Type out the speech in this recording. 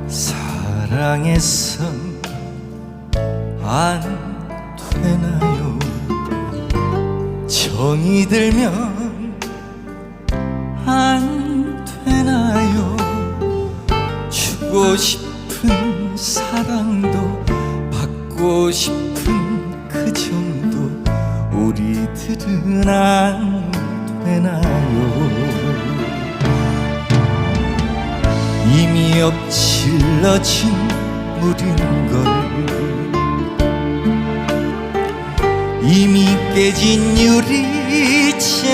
사랑해선 안 되나요? 정이 들면 안 되나요? 주고 싶은 사랑도 받고 싶은 그 정도 우리들은 안 되나요? 이미 엎질러진 물인걸, 이미 깨진 유리잔인걸,